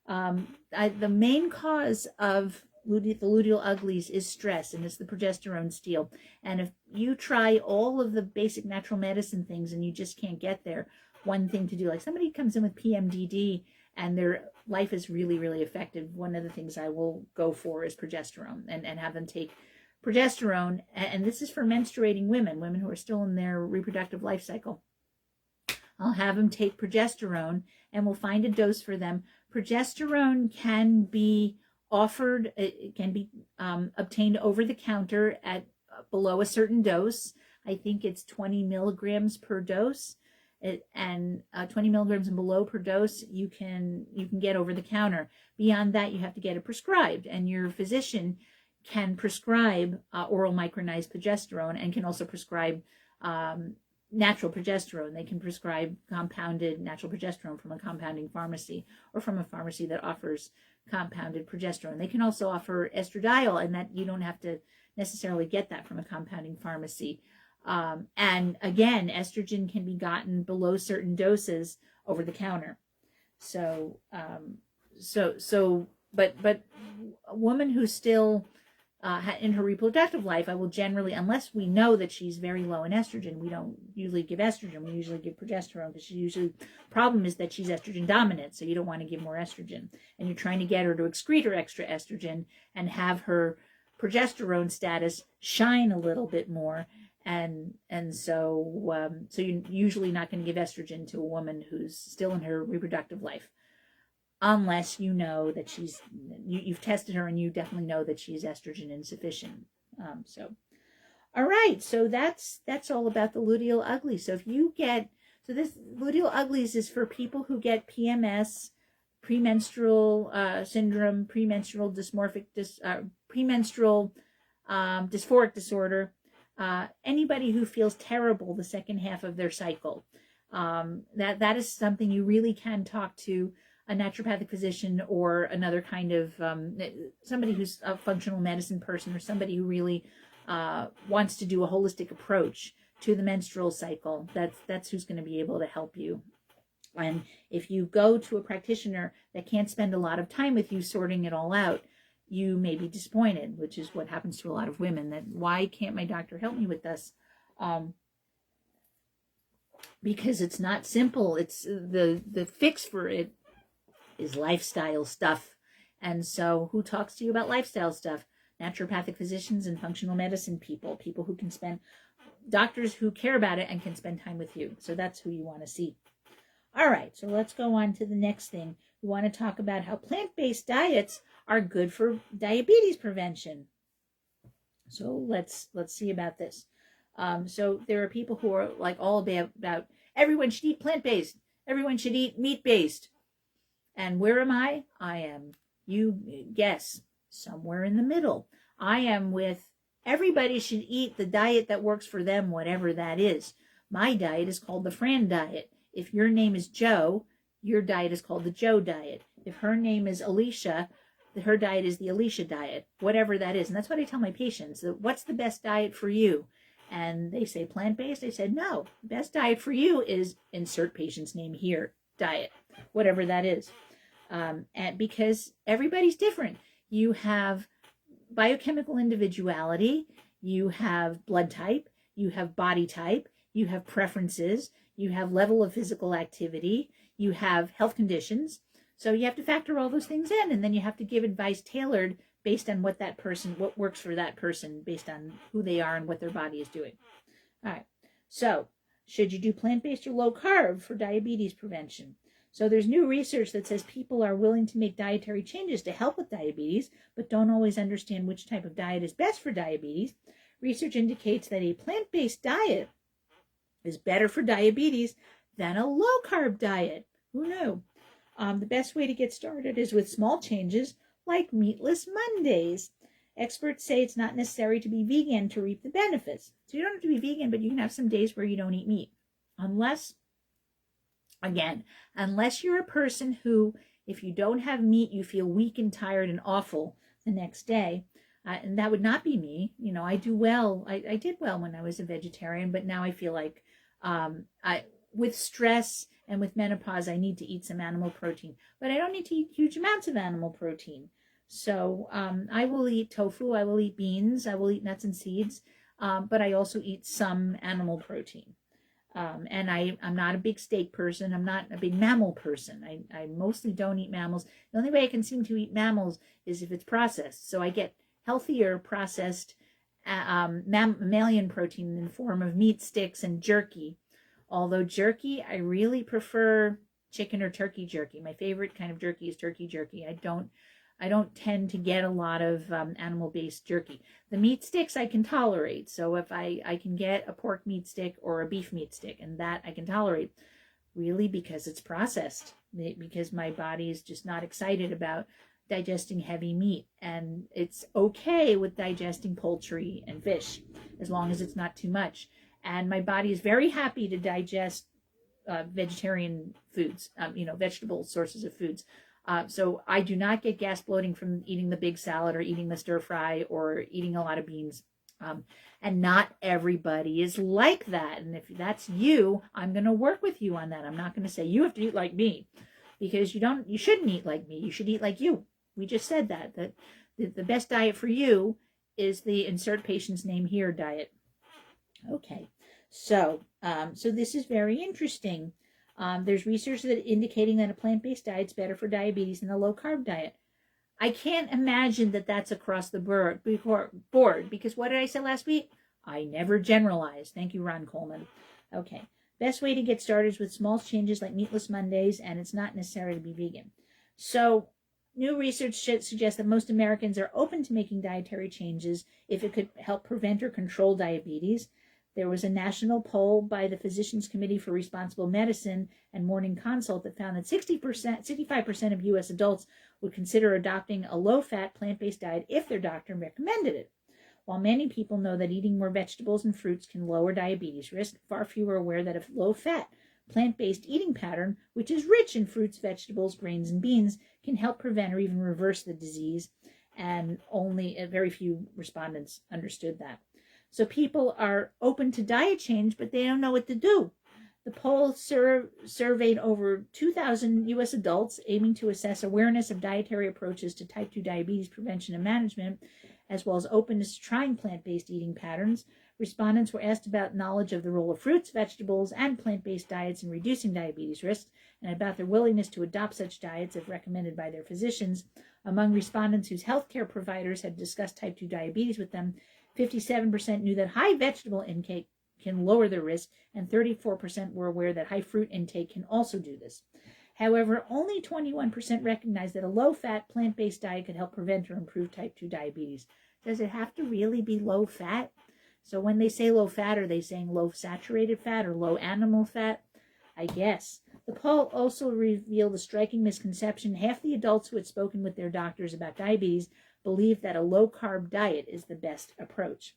The main cause of the luteal uglies is stress, and it's the progesterone steal. And if you try all of the basic natural medicine things and you just can't get there, one thing to do, like somebody comes in with PMDD and their life is really, really affected, one of the things I will go for is progesterone and have them take progesterone. And this is for menstruating women who are still in their reproductive life cycle. I'll have them take progesterone and we'll find a dose for them. Progesterone can be offered, it can be obtained over the counter at below a certain dose. I think it's 20 milligrams per dose. And 20 milligrams and below per dose, you can get over the counter. Beyond that, you have to get it prescribed, and your physician can prescribe oral micronized progesterone and can also prescribe natural progesterone. They can prescribe compounded natural progesterone from a compounding pharmacy or from a pharmacy that offers compounded progesterone. They can also offer estradiol, and that you don't have to necessarily get that from a compounding pharmacy. And again, estrogen can be gotten below certain doses over the counter. But a woman who's still in her reproductive life, I will generally, unless we know that she's very low in estrogen, we don't usually give estrogen. We usually give progesterone because problem is that she's estrogen dominant, so you don't want to give more estrogen. And you're trying to get her to excrete her extra estrogen and have her progesterone status shine a little bit more. And so you're usually not going to give estrogen to a woman who's still in her reproductive life, unless you know that you've tested her and you definitely know that she's estrogen insufficient. All right, so that's all about the luteal uglies. So this luteal uglies is for people who get PMS, premenstrual syndrome, premenstrual dysphoric disorder. Anybody who feels terrible the second half of their cycle. That is something you really can talk to a naturopathic physician or another kind of somebody who's a functional medicine person, or somebody who really wants to do a holistic approach to the menstrual cycle. That's who's going to be able to help you. And if you go to a practitioner that can't spend a lot of time with you sorting it all out, you may be disappointed, which is what happens to a lot of women, that why can't my doctor help me with this? Because it's not simple. It's the fix for it is lifestyle stuff. And so who talks to you about lifestyle stuff? Naturopathic physicians and functional medicine people who can doctors who care about it and can spend time with you. So that's who you want to see. All right, so let's go on to the next thing. We want to talk about how plant-based diets are good for diabetes prevention. So let's see about this. So there are people who are like all about everyone should eat plant-based, everyone should eat meat-based. And where am I? I am, you guess, somewhere in the middle. I am with everybody should eat the diet that works for them, whatever that is. My diet is called the Fran diet. If your name is Joe, your diet is called the Joe diet. If her name is Alicia, her diet is the Alicia diet, whatever that is. And that's what I tell my patients. What's the best diet for you? And they say plant-based. I said, no, best diet for you is insert patient's name here, diet, whatever that is. And because everybody's different. You have biochemical individuality. you have blood type, you have body type, you have preferences, you have level of physical activity, you have health conditions. So you have to factor all those things in, and then you have to give advice tailored based on what works for that person, based on who they are and what their body is doing. All right. So should you do plant-based or low carb for diabetes prevention? So there's new research that says people are willing to make dietary changes to help with diabetes, but don't always understand which type of diet is best for diabetes. Research indicates that a plant-based diet is better for diabetes than a low-carb diet. Who knew? The best way to get started is with small changes like meatless Mondays. Experts say it's not necessary to be vegan to reap the benefits. So you don't have to be vegan, but you can have some days where you don't eat meat. Unless you're a person who, if you don't have meat, you feel weak and tired and awful the next day. And that would not be me. You know, I do well. I did well when I was a vegetarian, but now I feel like with stress and with menopause, I need to eat some animal protein. But I don't need to eat huge amounts of animal protein. So I will eat tofu, I will eat beans, I will eat nuts and seeds, but I also eat some animal protein. And I'm not a big steak person. I'm not a big mammal person. I mostly don't eat mammals. The only way I can seem to eat mammals is if it's processed. So I get healthier processed mammalian protein in the form of meat sticks and jerky. Although jerky, I really prefer chicken or turkey jerky. My favorite kind of jerky is turkey jerky. I don't tend to get a lot of animal-based jerky. The meat sticks I can tolerate. So if I can get a pork meat stick or a beef meat stick, and that I can tolerate, really because it's processed, because my body is just not excited about digesting heavy meat. And it's okay with digesting poultry and fish, as long as it's not too much. And my body is very happy to digest vegetarian foods, vegetable sources of foods. So I do not get gas bloating from eating the big salad or eating the stir fry or eating a lot of beans. And not everybody is like that. And if that's you, I'm going to work with you on that. I'm not going to say you have to eat like me, because you shouldn't eat like me. You should eat like you. We just said that the best diet for you is the insert patient's name here diet. Okay. So this is very interesting. There's research that indicating that a plant-based diet is better for diabetes than a low-carb diet. I can't imagine that that's across the board, because what did I say last week? I never generalize. Thank you, Ron Coleman. Okay. Best way to get started is with small changes like meatless Mondays, and it's not necessary to be vegan. So new research suggests that most Americans are open to making dietary changes if it could help prevent or control diabetes. There was a national poll by the Physicians Committee for Responsible Medicine and Morning Consult that found that 65% of U.S. adults would consider adopting a low-fat, plant-based diet if their doctor recommended it. While many people know that eating more vegetables and fruits can lower diabetes risk, far fewer are aware that a low-fat, plant-based eating pattern, which is rich in fruits, vegetables, grains, and beans, can help prevent or even reverse the disease, and only very few respondents understood that. So people are open to diet change, but they don't know what to do. The poll surveyed over 2,000 U.S. adults, aiming to assess awareness of dietary approaches to type 2 diabetes prevention and management, as well as openness to trying plant-based eating patterns. Respondents were asked about knowledge of the role of fruits, vegetables, and plant-based diets in reducing diabetes risks, and about their willingness to adopt such diets if recommended by their physicians. Among respondents whose healthcare providers had discussed type 2 diabetes with them, 57% knew that high vegetable intake can lower their risk, and 34% were aware that high fruit intake can also do this. However, only 21% recognized that a low-fat, plant-based diet could help prevent or improve type 2 diabetes. Does it have to really be low-fat? So when they say low-fat, are they saying low-saturated fat or low animal fat? I guess. The poll also revealed a striking misconception. Half the adults who had spoken with their doctors about diabetes believe that a low-carb diet is the best approach.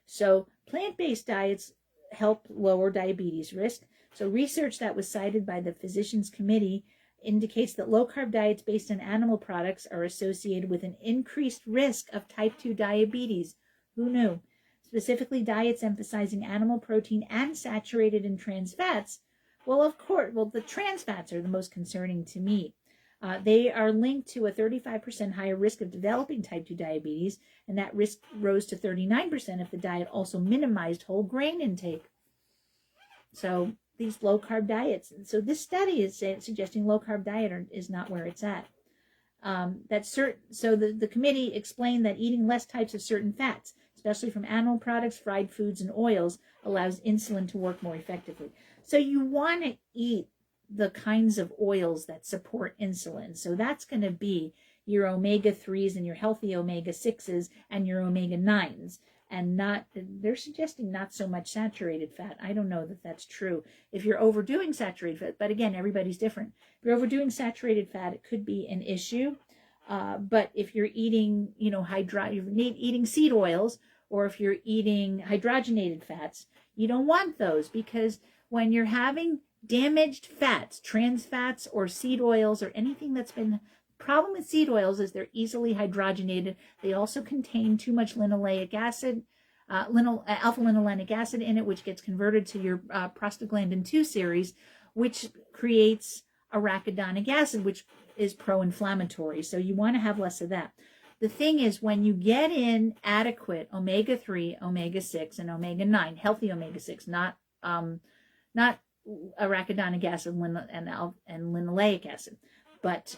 So plant-based diets help lower diabetes risk. So research that was cited by the Physicians Committee indicates that low-carb diets based on animal products are associated with an increased risk of type 2 diabetes. Who knew? Specifically, diets emphasizing animal protein and saturated and trans fats. Well, of course, the trans fats are the most concerning to me. They are linked to a 35% higher risk of developing type 2 diabetes, and that risk rose to 39% if the diet also minimized whole grain intake. So these low-carb diets. So this study is suggesting low-carb diet is not where it's at. So the committee explained that eating less types of certain fats, especially from animal products, fried foods, and oils, allows insulin to work more effectively. So you want to eat the kinds of oils that support insulin. So that's going to be your omega-3s and your healthy omega-6s and your omega-9s. And they're suggesting not so much saturated fat. I don't know that that's true. If you're overdoing saturated fat, but again, everybody's different. If you're overdoing saturated fat, it could be an issue. But if you're eating, eating seed oils, or if you're eating hydrogenated fats, you don't want those, because when you're having damaged fats, trans fats, or seed oils, or anything that's been problem with seed oils is they're easily hydrogenated. They also contain too much linoleic acid, alpha-linolenic acid in it, which gets converted to your prostaglandin 2 series, which creates arachidonic acid, which is pro-inflammatory. So you want to have less of that. The thing is, when you get in adequate omega-3, omega-6, and omega-9, healthy omega-6, not arachidonic acid and linoleic acid, but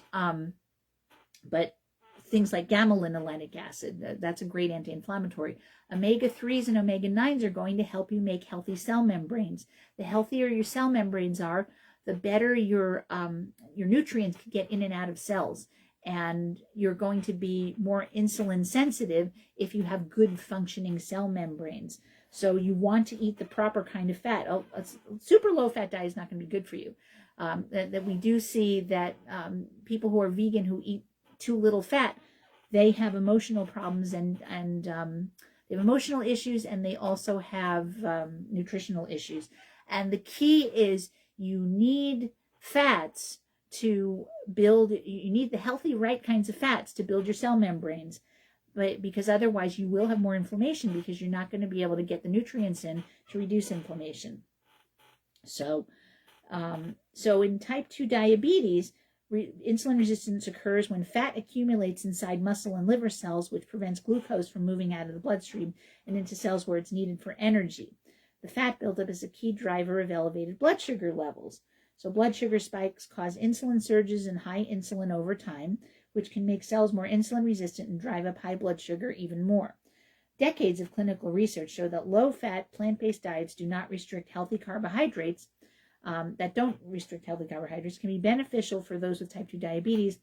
things like gamma-linolenic acid, that's a great anti-inflammatory. Omega-3s and omega-9s are going to help you make healthy cell membranes. The healthier your cell membranes are, the better your nutrients can get in and out of cells. And you're going to be more insulin sensitive if you have good functioning cell membranes. So you want to eat the proper kind of fat. A super low-fat diet is not going to be good for you. That we do see that people who are vegan who eat too little fat, they have emotional problems and they have emotional issues, and they also have nutritional issues. And the key is you need fats to build, you need the healthy right kinds of fats to build your cell membranes, but because otherwise you will have more inflammation, because you're not going to be able to get the nutrients in to reduce inflammation. So in type 2 diabetes, insulin resistance occurs when fat accumulates inside muscle and liver cells, which prevents glucose from moving out of the bloodstream and into cells where it's needed for energy. The fat buildup is a key driver of elevated blood sugar levels. So blood sugar spikes cause insulin surges and high insulin over time, which can make cells more insulin resistant and drive up high blood sugar even more. Decades of clinical research show that low-fat, plant-based diets do not restrict healthy carbohydrates, can be beneficial for those with type 2 diabetes,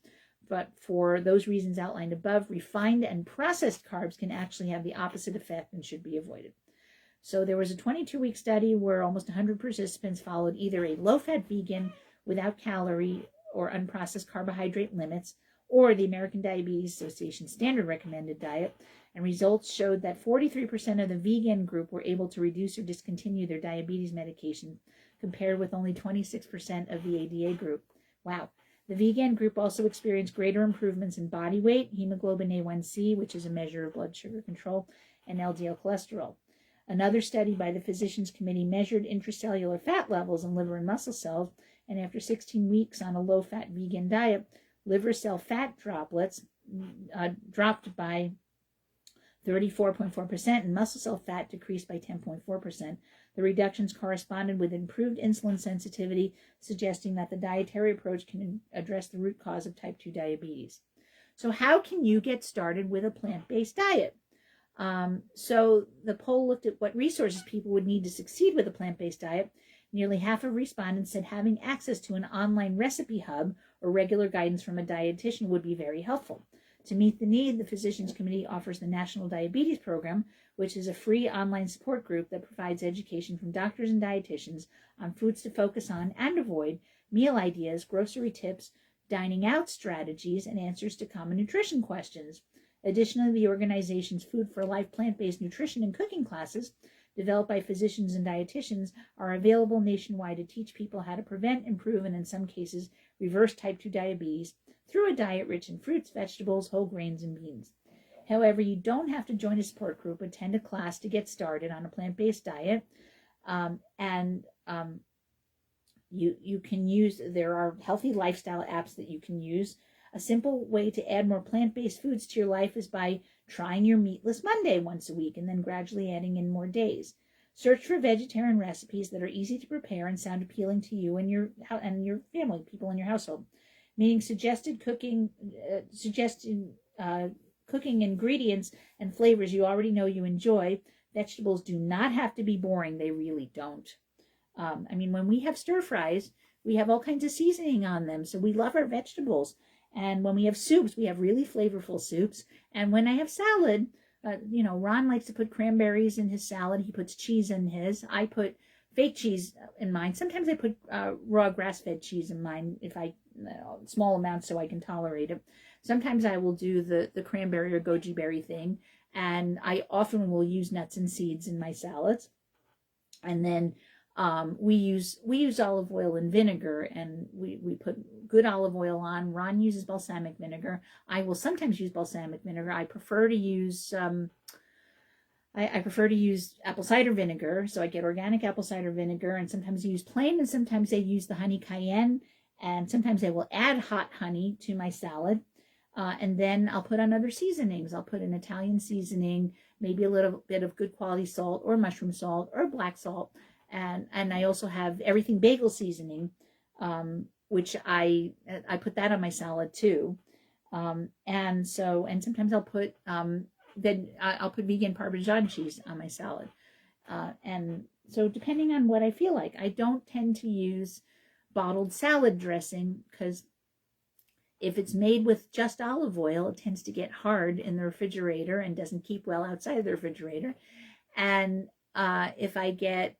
but for those reasons outlined above, refined and processed carbs can actually have the opposite effect and should be avoided. So there was a 22-week study where almost 100 participants followed either a low-fat vegan without calorie or unprocessed carbohydrate limits, or the American Diabetes Association standard recommended diet, and results showed that 43% of the vegan group were able to reduce or discontinue their diabetes medication, compared with only 26% of the ADA group. Wow. The vegan group also experienced greater improvements in body weight, hemoglobin A1C, which is a measure of blood sugar control, and LDL cholesterol. Another study by the Physicians Committee measured intracellular fat levels in liver and muscle cells, and after 16 weeks on a low-fat vegan diet, liver cell fat droplets dropped by 34.4%, and muscle cell fat decreased by 10.4%. The reductions corresponded with improved insulin sensitivity, suggesting that the dietary approach can address the root cause of type 2 diabetes. So how can you get started with a plant-based diet? So the poll looked at what resources people would need to succeed with a plant-based diet. Nearly half of respondents said having access to an online recipe hub or regular guidance from a dietitian would be very helpful. To meet the need, the Physicians Committee offers the National Diabetes Program, which is a free online support group that provides education from doctors and dietitians on foods to focus on and avoid, meal ideas, grocery tips, dining out strategies, and answers to common nutrition questions. Additionally, the organization's Food for Life plant-based nutrition and cooking classes, developed by physicians and dietitians, are available nationwide to teach people how to prevent, improve, and in some cases, reverse type 2 diabetes through a diet rich in fruits, vegetables, whole grains, and beans. However, you don't have to join a support group, attend a class to get started on a plant-based diet, You can use, there are healthy lifestyle apps that you can use. A simple way to add more plant-based foods to your life is by trying your Meatless Monday once a week and then gradually adding in more days. Search for vegetarian recipes that are easy to prepare and sound appealing to you and your family, people in your household. Meaning suggested cooking ingredients and flavors you already know you enjoy. Vegetables do not have to be boring. They really don't. When we have stir fries, we have all kinds of seasoning on them. So we love our vegetables. And when we have soups, we have really flavorful soups. And when I have salad, Ron likes to put cranberries in his salad. He puts cheese in his. I put fake cheese in mine. Sometimes I put raw grass-fed cheese in mine, if small amounts so I can tolerate it. Sometimes I will do the cranberry or goji berry thing. And I often will use nuts and seeds in my salads. And then we use olive oil and vinegar, and we put good olive oil on. Ron uses balsamic vinegar. I will sometimes use balsamic vinegar. I prefer to use apple cider vinegar, so I get organic apple cider vinegar, and sometimes I use plain, and sometimes I use the honey cayenne, and sometimes I will add hot honey to my salad. And then I'll put on other seasonings. I'll put an Italian seasoning, maybe a little bit of good quality salt or mushroom salt or black salt. And I also have everything bagel seasoning, which I put that on my salad too. And sometimes I'll put I'll put vegan Parmesan cheese on my salad. And so depending on what I feel like, I don't tend to use bottled salad dressing, because if it's made with just olive oil, it tends to get hard in the refrigerator and doesn't keep well outside of the refrigerator. And if I get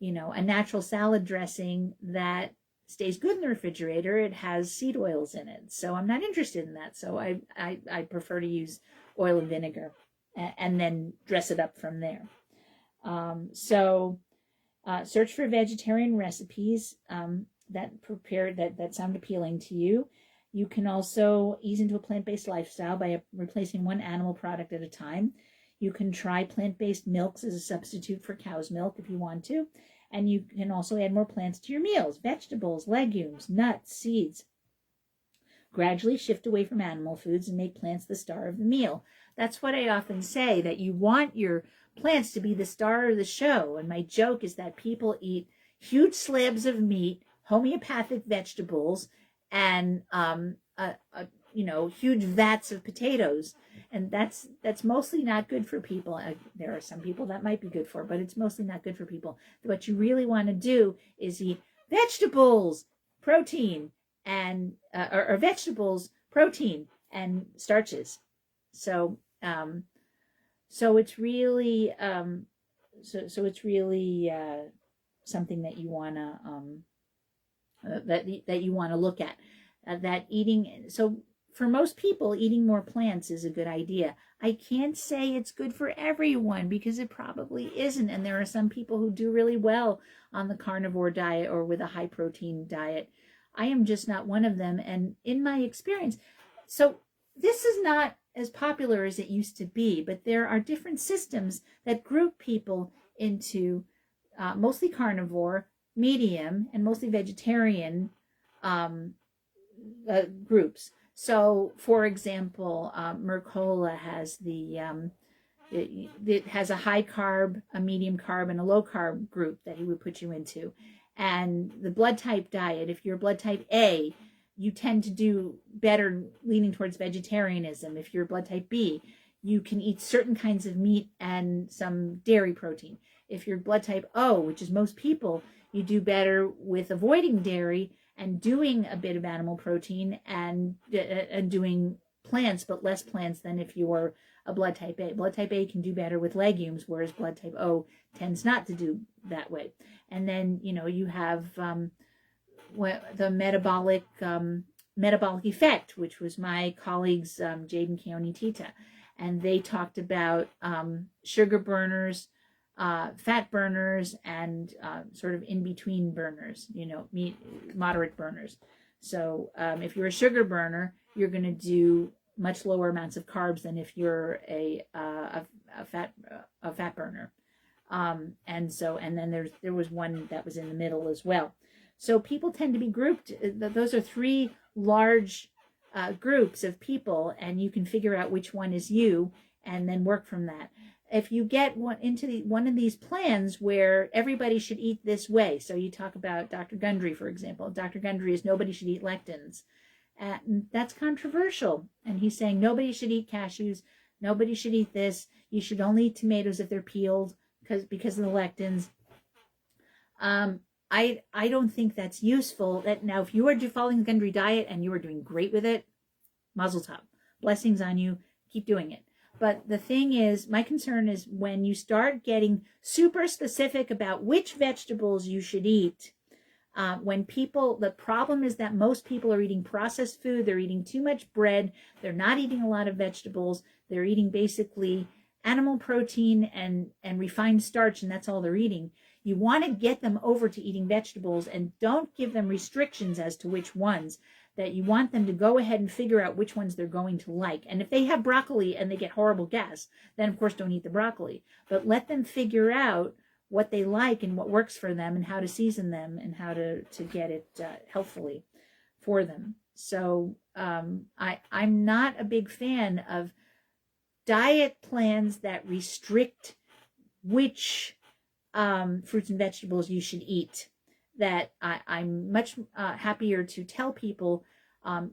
a natural salad dressing that stays good in the refrigerator, it has seed oils in it. So I'm not interested in that. So I prefer to use oil and vinegar and then dress it up from there. Search for vegetarian recipes that sound appealing to you. You can also ease into a plant-based lifestyle by replacing one animal product at a time. You can try plant-based milks as a substitute for cow's milk if you want to. And you can also add more plants to your meals, vegetables, legumes, nuts, seeds. Gradually shift away from animal foods and make plants the star of the meal. That's what I often say, that you want your plants to be the star of the show. And my joke is that people eat huge slabs of meat, homeopathic vegetables, and huge vats of potatoes. And that's mostly not good for people. There are some people that might be good for, but it's mostly not good for people. What you really want to do is eat vegetables, protein, and or vegetables, protein, and starches. So it's really it's really something that you want to that you want to look at. That eating, so for most people, eating more plants is a good idea. I can't say it's good for everyone, because it probably isn't. And there are some people who do really well on the carnivore diet or with a high protein diet. I am just not one of them. And in my experience, so this is not as popular as it used to be, but there are different systems that group people into mostly carnivore, medium, and mostly vegetarian groups. So, for example, Mercola has it has a high carb, a medium carb, and a low carb group that he would put you into. And the blood type diet, if you're blood type A, you tend to do better leaning towards vegetarianism. If you're blood type B, you can eat certain kinds of meat and some dairy protein. If you're blood type O, which is most people, you do better with avoiding dairy and doing a bit of animal protein and doing plants, but less plants than if you're a blood type A. Blood type A can do better with legumes, whereas blood type O tends not to do that way. And then, you have the metabolic effect, which was my colleagues, Jade and Keone Tita. And they talked about sugar burners, fat burners, and sort of in-between burners, moderate burners. So if you're a sugar burner, you're going to do much lower amounts of carbs than if you're a fat burner. And then there was one that was in the middle as well. So people tend to be grouped. Those are three large groups of people, and you can figure out which one is you and then work from that. If you get one of these plans where everybody should eat this way, so you talk about Dr. Gundry, for example. Dr. Gundry is nobody should eat lectins. And that's controversial. And he's saying nobody should eat cashews. Nobody should eat this. You should only eat tomatoes if they're peeled because of the lectins. I don't think that's useful. Now, if you are following the Gundry diet and you are doing great with it, mazel tov. Blessings on you. Keep doing it. But the thing is, my concern is when you start getting super specific about which vegetables you should eat, the problem is that most people are eating processed food, they're eating too much bread, they're not eating a lot of vegetables, they're eating basically animal protein and refined starch, and that's all they're eating. You want to get them over to eating vegetables, and don't give them restrictions as to which ones. That you want them to go ahead and figure out which ones they're going to like. And if they have broccoli and they get horrible gas, then of course don't eat the broccoli. But let them figure out what they like and what works for them and how to season them and how to get it healthfully for them. So I'm not a big fan of diet plans that restrict which fruits and vegetables you should eat. That I'm much happier to tell people,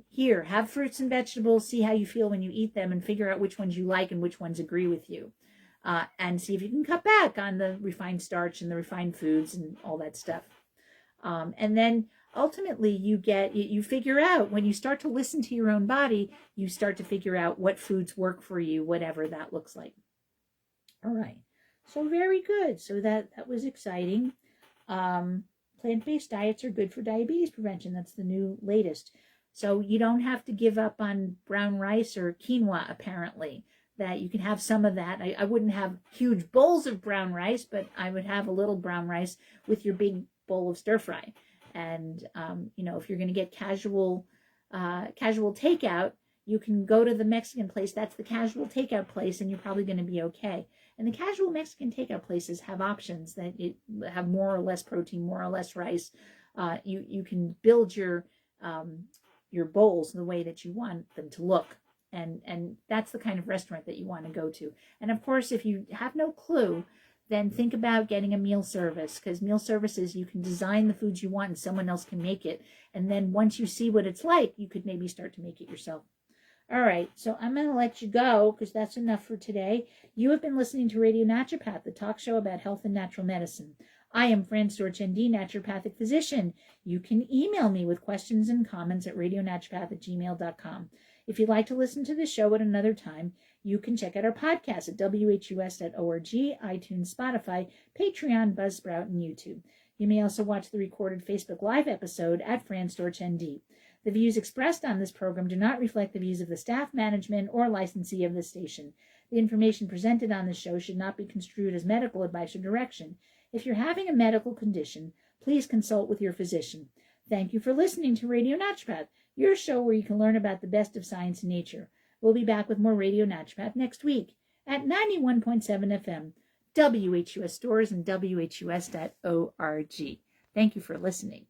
here, have fruits and vegetables, see how you feel when you eat them, and figure out which ones you like and which ones agree with you. And see if you can cut back on the refined starch and the refined foods and all that stuff. And then ultimately you figure out, when you start to listen to your own body, you start to figure out what foods work for you, whatever that looks like. All right. So very good. So that was exciting. Plant-based diets are good for diabetes prevention. That's the new latest. So you don't have to give up on brown rice or quinoa, apparently. That you can have some of that. I wouldn't have huge bowls of brown rice, but I would have a little brown rice with your big bowl of stir fry. And, if you're going to get casual takeout, you can go to the Mexican place. That's the casual takeout place, and you're probably going to be okay. And the casual Mexican takeout places have options that have more or less protein, more or less rice. You can build your bowls the way that you want them to look. And that's the kind of restaurant that you want to go to. And of course, if you have no clue, then think about getting a meal service, because meal services, you can design the foods you want and someone else can make it. And then once you see what it's like, you could maybe start to make it yourself. All right, so I'm going to let you go because that's enough for today. You have been listening to Radio Naturopath, the talk show about health and natural medicine. I am Fran Storch, ND, naturopathic physician. You can email me with questions and comments at radionaturopath@gmail.com. If you'd like to listen to the show at another time, you can check out our podcast at whus.org, iTunes, Spotify, Patreon, Buzzsprout, and YouTube. You may also watch the recorded Facebook Live episode at Fran Storch, ND. The views expressed on this program do not reflect the views of the staff, management, or licensee of this station. The information presented on this show should not be construed as medical advice or direction. If you're having a medical condition, please consult with your physician. Thank you for listening to Radio Naturopath, your show where you can learn about the best of science and nature. We'll be back with more Radio Naturopath next week at 91.7 FM, WHUS stores, and WHUS.org. Thank you for listening.